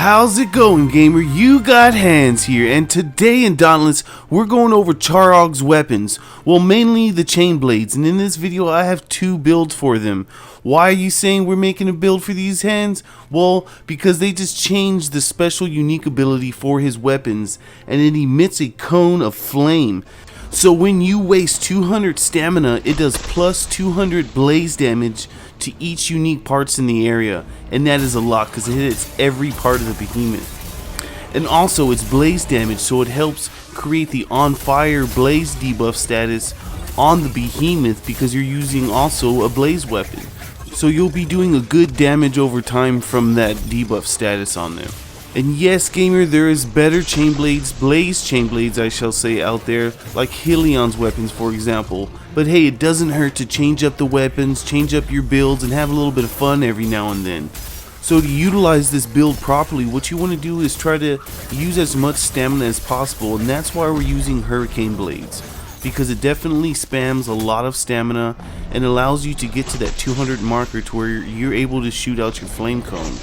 How's it going, gamer? You got Hands here, and today in Dauntless, we're going over Charrogg's weapons. Well, mainly the chain blades, and in this video I have two builds for them. Why are you saying we're making a build for these Hands? Well, because they just changed the special unique ability for his weapons, and it emits a cone of flame. So when you waste 200 stamina, it does plus 200 blaze damage to each unique parts in the area, and that is a lot because it hits every part of the behemoth. And also it's blaze damage, so it helps create the on fire blaze debuff status on the behemoth because you're using also a blaze weapon. So you'll be doing a good damage over time from that debuff status on them. And yes, gamer, there is better chain blades, blaze chain blades I shall say, out there, like Heliod's weapons for example. But hey, it doesn't hurt to change up the weapons, change up your builds, and have a little bit of fun every now and then. So to utilize this build properly, what you want to do is try to use as much stamina as possible, and that's why we're using Hurricane Blades. Because it definitely spams a lot of stamina and allows you to get to that 200 marker to where you're able to shoot out your flame cone.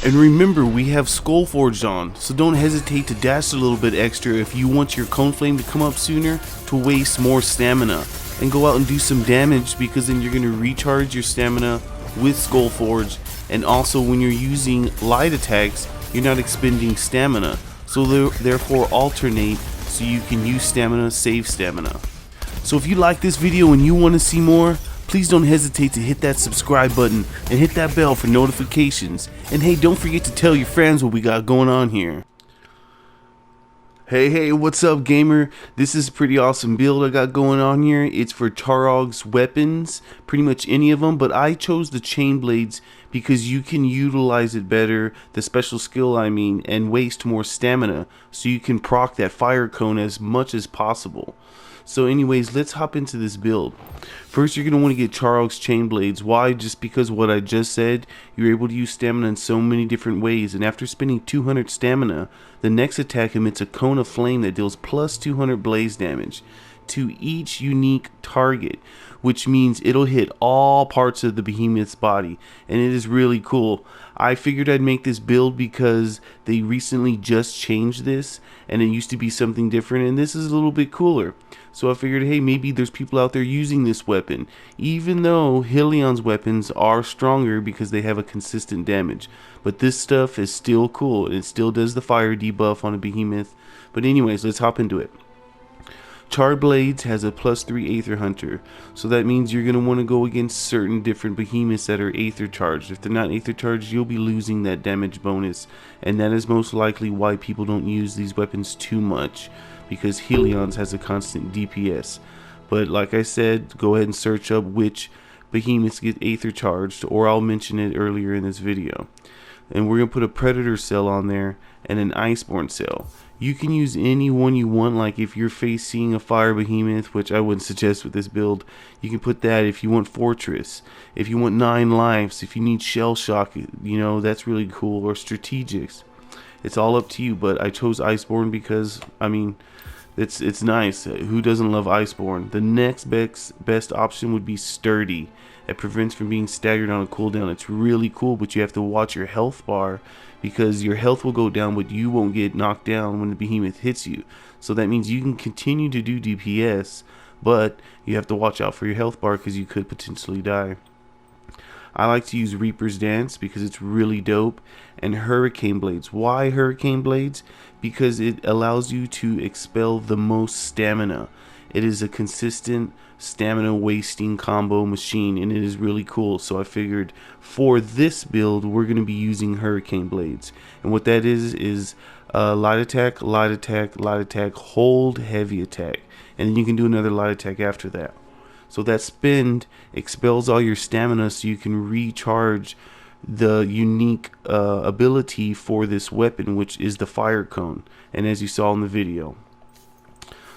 And remember, we have Skullforged on, so don't hesitate to dash a little bit extra if you want your cone flame to come up sooner to waste more stamina. And go out and do some damage, because then you're going to recharge your stamina with Skullforged. And also when you're using light attacks, you're not expending stamina. So therefore alternate so you can use stamina, save stamina. So if you like this video and you want to see more, please don't hesitate to hit that subscribe button and hit that bell for notifications. And hey, don't forget to tell your friends what we got going on here. Hey, what's up, gamer? This is a pretty awesome build I got going on here. It's for Charrogg's weapons, pretty much any of them, but I chose the chain blades because you can utilize it better, the special skill I mean, and waste more stamina, so you can proc that fire cone as much as possible. So anyways, let's hop into this build. First, you're going to want to get Charrogg's chain blades. Why? Just because what I just said, you're able to use stamina in so many different ways, and after spending 200 stamina, the next attack emits a cone of flame that deals plus 200 blaze damage to each unique target, which means it'll hit all parts of the behemoth's body, and it is really cool. I figured I'd make this build because they recently just changed this, and it used to be something different, and this is a little bit cooler. So I figured, hey, maybe there's people out there using this weapon, even though Heliod's weapons are stronger because they have a consistent damage. But this stuff is still cool. It still does the fire debuff on a behemoth. But anyways, let's hop into it. Charrogg Blades has a plus 3 Aether Hunter, so that means you're going to want to go against certain different behemoths that are Aether charged. If they're not Aether charged, you'll be losing that damage bonus, and that is most likely why people don't use these weapons too much, because Heliod's has a constant DPS. But like I said, go ahead and search up which behemoths get Aether charged, or I'll mention it earlier in this video. And we're going to put a Predator cell on there and an Iceborne cell. You can use any one you want, like if you're facing a fire behemoth, which I wouldn't suggest with this build, you can put that. If you want Fortress, if you want 9 lives, if you need Shell Shock, you know, that's really cool, or Strategics. It's all up to you, but I chose Iceborne because, I mean, it's nice. Who doesn't love Iceborne? The next best option would be Sturdy. It prevents from being staggered on a cooldown. It's really cool, but you have to watch your health bar, because your health will go down, but you won't get knocked down when the behemoth hits you. So that means you can continue to do DPS, but you have to watch out for your health bar because you could potentially die. I like to use Reaper's Dance because it's really dope, and Hurricane Blades. Why Hurricane Blades? Because it allows you to expel the most stamina. It is a consistent stamina wasting combo machine, and it is really cool. So I figured for this build we're going to be using Hurricane Blades, and what that is light attack, light attack, light attack, hold, heavy attack, and then you can do another light attack after that. So that spend expels all your stamina so you can recharge the unique ability for this weapon, which is the fire cone, and as you saw in the video.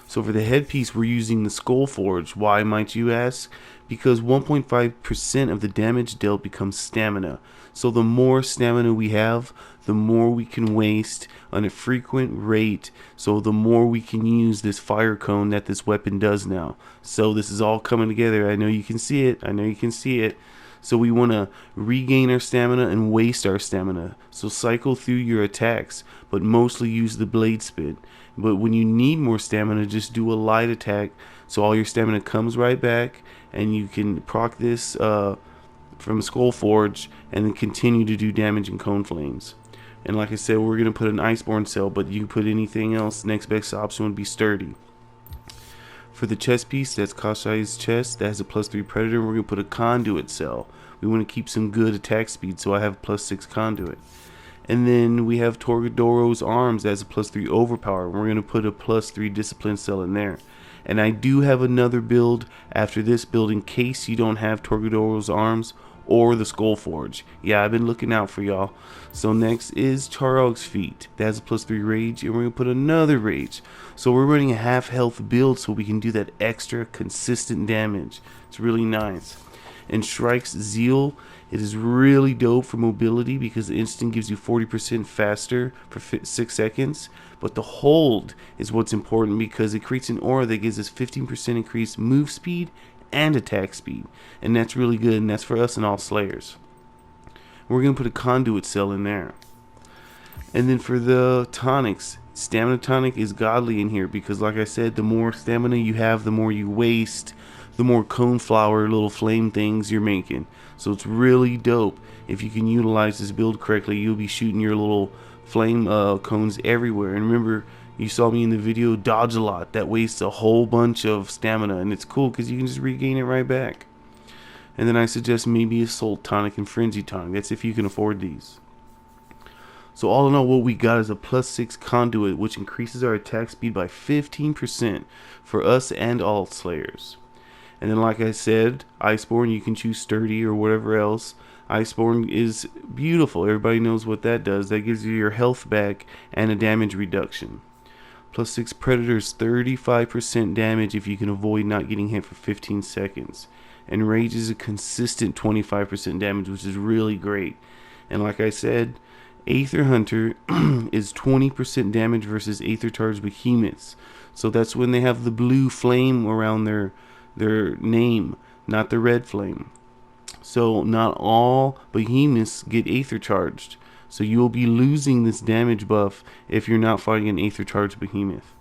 So for the headpiece, we're using the Skullforged. Why, might you ask? Because 1.5% of the damage dealt becomes stamina. So the more stamina we have, the more we can waste on a frequent rate. So the more we can use this fire cone that this weapon does now. So this is all coming together. I know you can see it. So we want to regain our stamina and waste our stamina. So cycle through your attacks, but mostly use the blade spit. But when you need more stamina, just do a light attack, so all your stamina comes right back, and you can proc this from Skullforge, and then continue to do damage in Cone Flames. And like I said, we're going to put an Iceborne cell, but you can put anything else. Next best option would be Sturdy. For the chest piece, that's Koshai's chest. That has a +3 Predator. We're going to put a Conduit cell. We want to keep some good attack speed, so I have +6 Conduit. And then we have Torgadoro's arms. That's a +3 Overpower. We're going to put a +3 Discipline cell in there. And I do have another build after this build in case you don't have Torgadoro's arms or the Skullforge. Yeah, I've been looking out for y'all. So next is Charrogg's feet. That's a +3 Rage, and we're going to put another Rage. So we're running a half health build so we can do that extra consistent damage. It's really nice. And Shrike's Zeal, it is really dope for mobility because the instant gives you 40% faster for 6 seconds. But the hold is what's important because it creates an aura that gives us 15% increased move speed and attack speed. And that's really good, and that's for us and all Slayers. We're going to put a Conduit cell in there. And then for the tonics, Stamina Tonic is godly in here because, like I said, the more stamina you have, the more you waste, the more cone flower little flame things you're making. So it's really dope. If you can utilize this build correctly, you'll be shooting your little flame cones everywhere. And remember, you saw me in the video dodge a lot. That wastes a whole bunch of stamina, and it's cool because you can just regain it right back. And then I suggest maybe Assault Tonic and Frenzy Tonic. That's if you can afford these. So all in all, what we got is a +6 Conduit, which increases our attack speed by 15% for us and all Slayers. And then, like I said, Iceborne, you can choose Sturdy or whatever else. Iceborne is beautiful. Everybody knows what that does. That gives you your health back and a damage reduction. +6 Predators, 35% damage if you can avoid not getting hit for 15 seconds. And Rage is a consistent 25% damage, which is really great. And like I said, Aether Hunter is 20% damage versus Aether Charged Behemoths. So that's when they have the blue flame around their name, not the red flame. So not all Behemoths get Aether Charged. So you will be losing this damage buff if you're not fighting an Aether Charged Behemoth.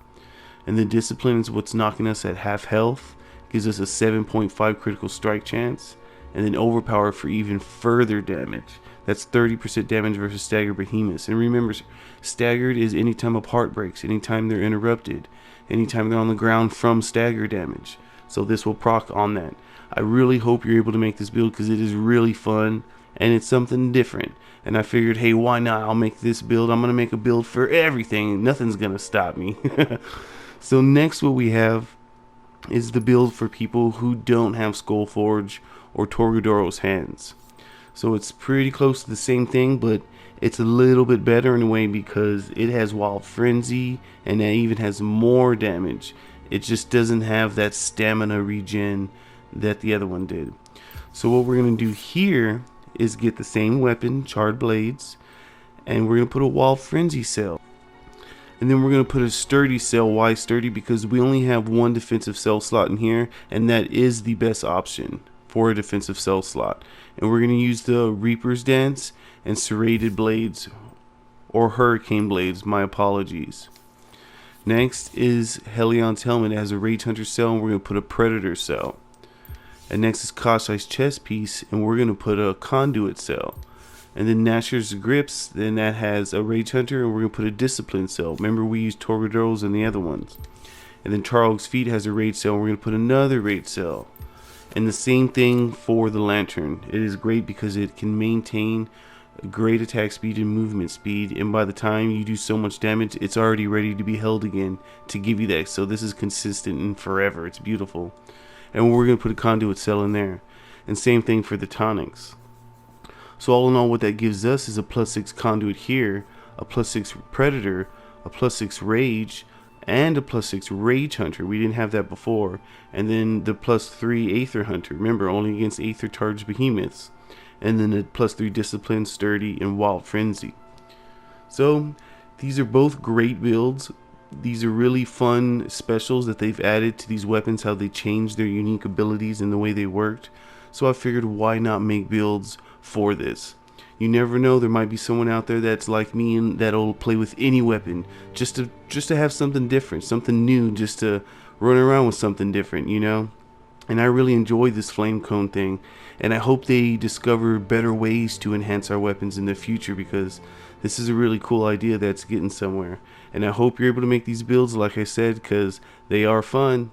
And the Discipline is what's knocking us at half health. Gives us a 7.5 critical strike chance. And then Overpower for even further damage. That's 30% damage versus Staggered Behemoths. And remember, Staggered is anytime a part breaks, anytime they're interrupted, anytime they're on the ground from stagger damage. So this will proc on that. I really hope you're able to make this build because it is really fun and it's something different. And I figured, hey, why not? I'll make this build. I'm going to make a build for everything. Nothing's going to stop me. So next what we have is the build for people who don't have Skullforge or Torgadoro's hands. So it's pretty close to the same thing, but it's a little bit better in a way because it has Wild Frenzy and it even has more damage. It just doesn't have that stamina regen that the other one did. So what we're going to do here is get the same weapon, Charred Blades, and we're going to put a Wild Frenzy cell. And then we're going to put a Sturdy cell. Why Sturdy? Because we only have one defensive cell slot in here, and that is the best option for a defensive cell slot. And we're going to use the Reaper's Dance and Serrated Blades, or Hurricane Blades, my apologies. Next is Helion's Helmet. It has a Rage Hunter cell, and we're going to put a Predator cell. And next is Koshai's chest piece, and we're going to put a Conduit cell. And then Nashor's Grips, then that has a Rage Hunter, and we're going to put a Discipline cell. Remember, we used Torgadoro's and the other ones. And then Charrogg's Feet has a Rage cell, and we're going to put another Rage cell. And the same thing for the Lantern. It is great because it can maintain great attack speed and movement speed, and by the time you do so much damage, it's already ready to be held again to give you that. So this is consistent and forever. It's beautiful. And we're going to put a Conduit cell in there. And same thing for the tonics. So all in all, what that gives us is a +6 Conduit here, a +6 Predator, a +6 Rage, and a +6 Rage Hunter. We didn't have that before. And then the +3 Aether Hunter. Remember, only against Aether Charged Behemoths. And then a +3 Discipline, Sturdy, and Wild Frenzy. So these are both great builds. These are really fun specials that they've added to these weapons, how they changed their unique abilities and the way they worked. so I figured why not make builds for this. You never know, there might be someone out there that's like me and that'll play with any weapon just to have something different, something new, just to run around with something different, you know? And I really enjoy this flame cone thing, and I hope they discover better ways to enhance our weapons in the future, because this is a really cool idea that's getting somewhere. And I hope you're able to make these builds, like I said, because they are fun.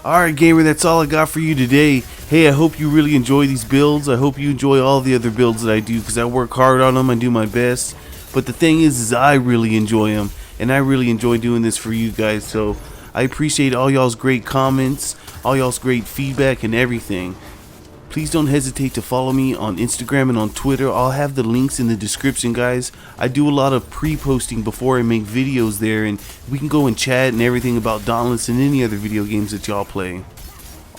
Alright gamer, that's all I got for you today. Hey, I hope you really enjoy these builds. I hope you enjoy all the other builds that I do, because I work hard on them, I do my best. But the thing is I really enjoy them, and I really enjoy doing this for you guys. So I appreciate all y'all's great comments, all y'all's great feedback and everything. Please don't hesitate to follow me on Instagram and on Twitter. I'll have the links in the description, guys. I do a lot of pre-posting before I make videos there, and we can go and chat and everything about Dauntless and any other video games that y'all play.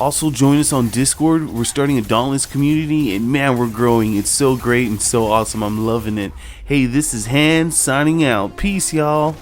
Also, join us on Discord. We're starting a Dauntless community, and man, we're growing. It's so great and so awesome. I'm loving it. Hey, this is Hands signing out. Peace, y'all.